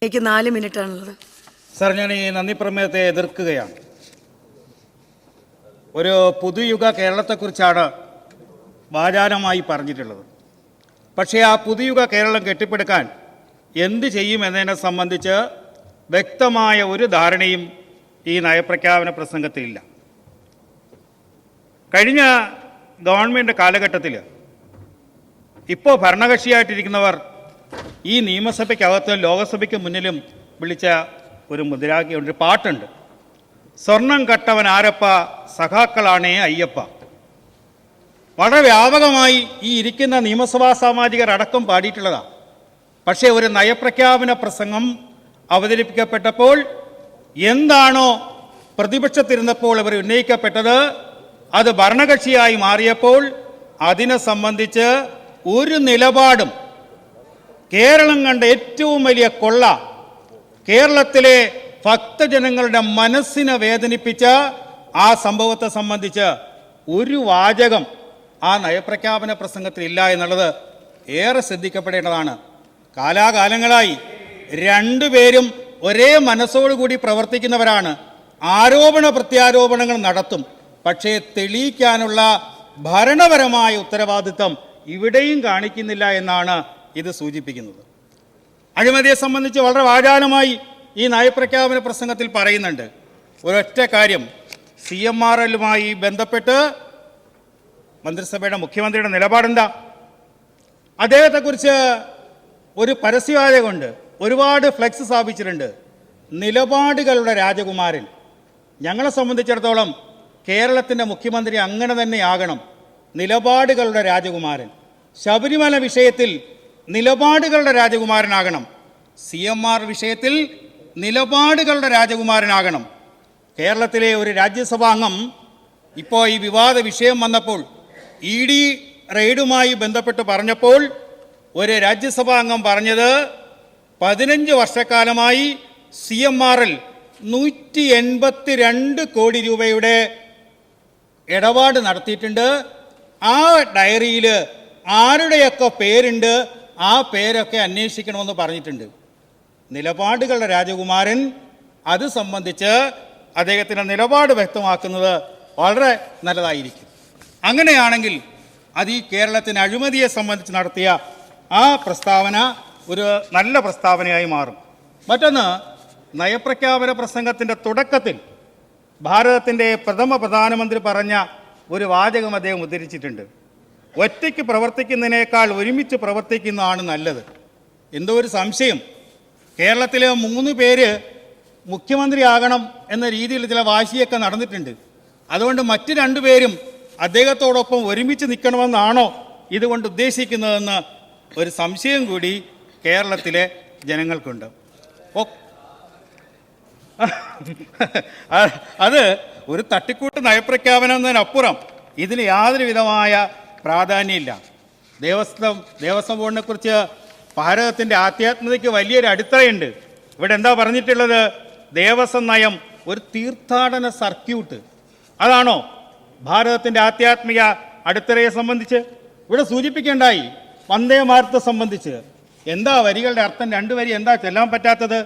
എനിക്ക് 4 മിനിറ്റാണുള്ളത്. സർ, ഞാൻ ഈ നന്ദി പ്രമേയത്തെ എതിർക്കുകയാണ്. ഒരു പുതുയുഗ കേരളത്തെക്കുറിച്ചാണ് വാചാലമായി പറഞ്ഞിട്ടുള്ളത്. പക്ഷേ ആ പുതുയുഗ കേരളം കെട്ടിപ്പടുക്കാൻ എന്ത് ചെയ്യുമെന്നതിനെ സംബന്ധിച്ച് വ്യക്തമായ ഒരു ധാരണയും ഈ നയപ്രഖ്യാപന പ്രസംഗത്തിലില്ല. കഴിഞ്ഞ ഗവൺമെൻറ് കാലഘട്ടത്തിൽ ഇപ്പോൾ ഭരണകക്ഷിയായിട്ടിരിക്കുന്നവർ ഈ നിയമസഭയ്ക്കകത്തും ലോകസഭയ്ക്ക് മുന്നിലും വിളിച്ച ഒരു മുദ്രാവാക്യം, ഒരു പാട്ടുണ്ട്. സ്വർണം കട്ടവൻ ആരപ്പ, സഖാക്കളാണേ അയ്യപ്പ. വളരെ വ്യാപകമായി ഈ ഇരിക്കുന്ന നിയമസഭാ സാമാജികർ അടക്കം പാടിയിട്ടുള്ളതാണ്. പക്ഷേ ഒരു നയപ്രഖ്യാപന പ്രസംഗം അവതരിപ്പിക്കപ്പെട്ടപ്പോൾ എന്താണോ പ്രതിപക്ഷത്തിരുന്നപ്പോൾ അവർ ഉന്നയിക്കപ്പെട്ടത്, അത് ഭരണകക്ഷിയായി മാറിയപ്പോൾ അതിനെ സംബന്ധിച്ച് ഒരു നിലപാടും, കേരളം കണ്ട ഏറ്റവും വലിയ കൊള്ള, കേരളത്തിലെ ഭക്തജനങ്ങളുടെ മനസ്സിനെ വേദനിപ്പിച്ച ആ സംഭവത്തെ സംബന്ധിച്ച് ഒരു വാചകം ആ നയപ്രഖ്യാപന പ്രസംഗത്തിൽ ഇല്ല എന്നുള്ളത് ഏറെ ശ്രദ്ധിക്കപ്പെടേണ്ടതാണ്. കാലാകാലങ്ങളായി രണ്ടുപേരും ഒരേ മനസ്സോടുകൂടി പ്രവർത്തിക്കുന്നവരാണ്. ആരോപണ പ്രത്യാരോപണങ്ങൾ നടത്തും, പക്ഷേ തെളിയിക്കാനുള്ള ഭരണപരമായ ഉത്തരവാദിത്വം ഇവിടെയും കാണിക്കുന്നില്ല എന്നാണ് ഇത് സൂചിപ്പിക്കുന്നത്. അഴിമതിയെ സംബന്ധിച്ച് വളരെ വാചാലമായി ഈ നയപ്രഖ്യാപന പ്രസംഗത്തിൽ പറയുന്നുണ്ട്. ഒരൊറ്റ കാര്യം, CMRLുമായി ബന്ധപ്പെട്ട് മന്ത്രിസഭയുടെ മുഖ്യമന്ത്രിയുടെ നിലപാടെന്താ? അദ്ദേഹത്തെക്കുറിച്ച് ഒരു പരസ്യവാചകമുണ്ട്, ഒരുപാട് ഫ്ലെക്സ് സ്ഥാപിച്ചിട്ടുണ്ട്. നിലപാടുകളുടെ രാജകുമാരൻ. ഞങ്ങളെ സംബന്ധിച്ചിടത്തോളം കേരളത്തിൻ്റെ മുഖ്യമന്ത്രി അങ്ങനെ തന്നെയാകണം, നിലപാടുകളുടെ രാജകുമാരൻ. ശബരിമല വിഷയത്തിൽ നിലപാടുകളുടെ രാജകുമാരനാകണം. CMR വിഷയത്തിൽ നിലപാടുകളുടെ രാജകുമാരനാകണം. കേരളത്തിലെ ഒരു രാജ്യസഭാ അംഗം ഇപ്പോൾ ഈ വിവാദ വിഷയം വന്നപ്പോൾ ED റെയ്ഡുമായി ബന്ധപ്പെട്ട് പറഞ്ഞപ്പോൾ ഒരു രാജ്യസഭാ അംഗം പറഞ്ഞത് 15 വർഷക്കാലമായി CMRL 182 കോടി രൂപയുടെ ഇടപാട് നടത്തിയിട്ടുണ്ട്. ആ ഡയറിയിൽ ആരുടെയൊക്കെ പേരുണ്ട്, ആ പേരൊക്കെ അന്വേഷിക്കണമെന്ന് പറഞ്ഞിട്ടുണ്ട്. നിലപാടുകളുടെ രാജകുമാരൻ, അത് സംബന്ധിച്ച് അദ്ദേഹത്തിൻ്റെ നിലപാട് വ്യക്തമാക്കുന്നത് വളരെ നല്ലതായിരിക്കും. അങ്ങനെയാണെങ്കിൽ അത് ഈ കേരളത്തിന് അഴിമതിയെ സംബന്ധിച്ച് നടത്തിയ ആ പ്രസ്താവന ഒരു നല്ല പ്രസ്താവനയായി മാറും. മറ്റൊന്ന്, നയപ്രഖ്യാപന പ്രസംഗത്തിൻ്റെ തുടക്കത്തിൽ ഭാരതത്തിൻ്റെ പ്രഥമ പ്രധാനമന്ത്രി പറഞ്ഞ ഒരു വാചകം അദ്ദേഹം ഉദ്ധരിച്ചിട്ടുണ്ട്. ഒറ്റയ്ക്ക് പ്രവർത്തിക്കുന്നതിനേക്കാൾ ഒരുമിച്ച് പ്രവർത്തിക്കുന്നതാണ് നല്ലത്. എന്തോ ഒരു സംശയം, കേരളത്തിലെ 3 പേര് മുഖ്യമന്ത്രിയാകണം എന്ന രീതിയിൽ ചില വാശിയൊക്കെ നടന്നിട്ടുണ്ട്. അതുകൊണ്ട് മറ്റ് 2 പേരും അദ്ദേഹത്തോടൊപ്പം ഒരുമിച്ച് നിൽക്കണമെന്നാണോ ഇതുകൊണ്ട് ഉദ്ദേശിക്കുന്നതെന്ന് ഒരു സംശയം കൂടി കേരളത്തിലെ ജനങ്ങൾക്കുണ്ട്. അത് ഒരു തട്ടിക്കൂട്ട് നയപ്രഖ്യാപനം എന്നതിനപ്പുറം ഇതിന് യാതൊരു വിധമായ പ്രാധാന്യമില്ല. ദേവസ്വം ബോർഡിനെ കുറിച്ച് ഭാരതത്തിൻ്റെ ആധ്യാത്മികതയ്ക്ക് വലിയൊരു അടിത്തറയുണ്ട്. ഇവിടെ എന്താ പറഞ്ഞിട്ടുള്ളത്? ദേവസ്വം നയം ഒരു തീർത്ഥാടന സർക്യൂട്ട്. അതാണോ ഭാരതത്തിൻ്റെ ആധ്യാത്മിക അടിത്തറയെ സംബന്ധിച്ച്? ഇവിടെ സൂചിപ്പിക്കേണ്ടായി വന്ദേ ഭാരതത്തെ സംബന്ധിച്ച് എന്താ വരികളുടെ അർത്ഥം? 2 വരി എന്താ ചെല്ലാൻ പറ്റാത്തത്?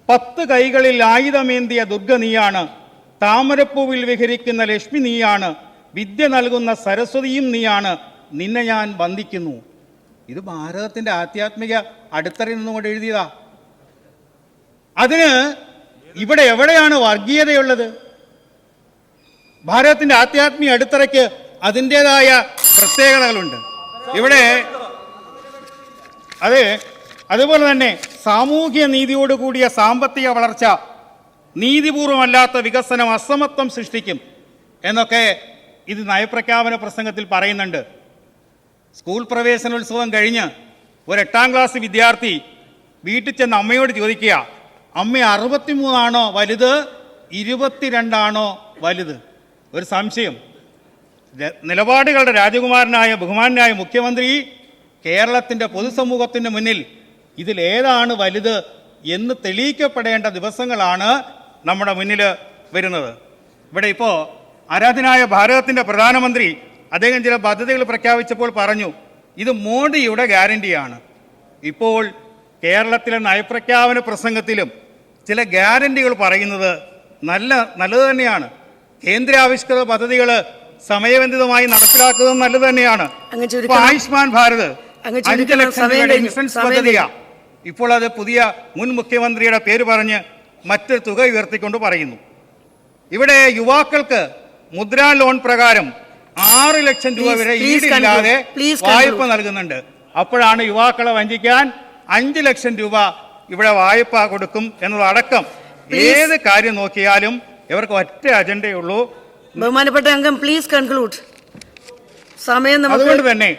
10 കൈകളിൽ ആയുധമേന്തിയ ദുർഗ നീയാണ്, താമരപ്പൂവിൽ വിഹരിക്കുന്ന ലക്ഷ്മി നീയാണ്, വിദ്യ നൽകുന്ന സരസ്വതിയും നീയാണ്, നിന്നെ ഞാൻ വന്ദിക്കുന്നു. ഇത് ഭാരതത്തിൻ്റെ ആധ്യാത്മിക അടിത്തറയിൽ നിന്നുകൊണ്ട് എഴുതിയതാ. അതിന് ഇവിടെ എവിടെയാണ് വർഗീയതയുള്ളത്? ഭാരതത്തിൻ്റെ ആധ്യാത്മിക അടിത്തറയ്ക്ക് അതിൻ്റെതായ പ്രത്യേകതകളുണ്ട്. ഇവിടെ അതുപോലെ തന്നെ സാമൂഹ്യ നീതിയോടുകൂടിയ സാമ്പത്തിക വളർച്ച, നീതിപൂർവമല്ലാത്ത വികസനം അസമത്വം സൃഷ്ടിക്കും എന്നൊക്കെ ഇത് നയപ്രഖ്യാപന പ്രസംഗത്തിൽ പറയുന്നുണ്ട്. സ്കൂൾ പ്രവേശനോത്സവം കഴിഞ്ഞ് ഒരു 8ാം ക്ലാസ് വിദ്യാർത്ഥി വീട്ടിൽ ചെന്ന് അമ്മയോട് ചോദിക്കുക, അമ്മ 63 ആണോ വലുത്, 22 ആണോ വലുത്? ഒരു സംശയം. നിലപാടുകളുടെ രാജകുമാരനായ ബഹുമാനായ മുഖ്യമന്ത്രി കേരളത്തിൻ്റെ പൊതുസമൂഹത്തിൻ്റെ മുന്നിൽ ഇതിലേതാണ് വലുത് എന്ന് തെളിയിക്കപ്പെടേണ്ട ദിവസങ്ങളാണ് നമ്മുടെ മുന്നിൽ വരുന്നത്. ഇവിടെ ഇപ്പോൾ ആരാധനായ ഭാരതത്തിൻ്റെ പ്രധാനമന്ത്രി അദ്ദേഹം ചില പദ്ധതികൾ പ്രഖ്യാപിച്ചപ്പോൾ പറഞ്ഞു, ഇത് മോഡിയുടെ ഗ്യാരണ്ടിയാണ്. ഇപ്പോൾ കേരളത്തിലെ നയപ്രഖ്യാപന പ്രസംഗത്തിലും ചില ഗ്യാരണ്ടികൾ പറയുന്നത് നല്ലത് തന്നെയാണ്. കേന്ദ്രാവിഷ്കൃത പദ്ധതികൾ സമയബന്ധിതമായി നടപ്പിലാക്കുന്നത് നല്ലത് തന്നെയാണ്. ആയുഷ്മാൻ ഭാരത് 5 ലക്ഷം രൂപയുടെ ഇൻഷുറൻസ് പദ്ധതിയാണ്. ഇപ്പോൾ അത് പുതിയ മുൻ മുഖ്യമന്ത്രിയുടെ പേര് പറഞ്ഞ് മറ്റൊരു തുക ഉയർത്തിക്കൊണ്ട് പറയുന്നു. ഇവിടെ യുവാക്കൾക്ക് മുദ്രാ ലോൺ പ്രകാരം 6 ലക്ഷം രൂപ വരെ ഈടില്ലാതെ വായ്പ നൽകുന്നുണ്ട്. അപ്പോഴാണ് യുവാക്കളെ വഞ്ചിക്കാൻ 5 ലക്ഷം രൂപ ഇവിടെ വായ്പ കൊടുക്കും എന്നതടക്കം ഏത് കാര്യം നോക്കിയാലും ഇവർക്ക് ഒറ്റ അജണ്ടയുള്ളൂ. ബഹുമാനപ്പെട്ട അംഗം പ്ലീസ് കൺക്ലൂഡ്. അതുകൊണ്ട് തന്നെ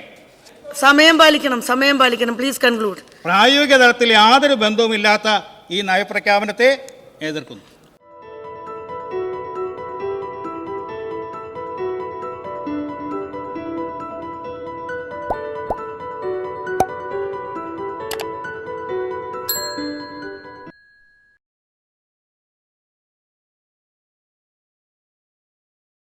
സമയം പാലിക്കണം. Please conclude. പ്രായോഗിക തലത്തിൽ യാതൊരു ബന്ധവുമില്ലാത്ത ഈ നയപ്രഖ്യാപനത്തെ എതിർക്കുന്നു.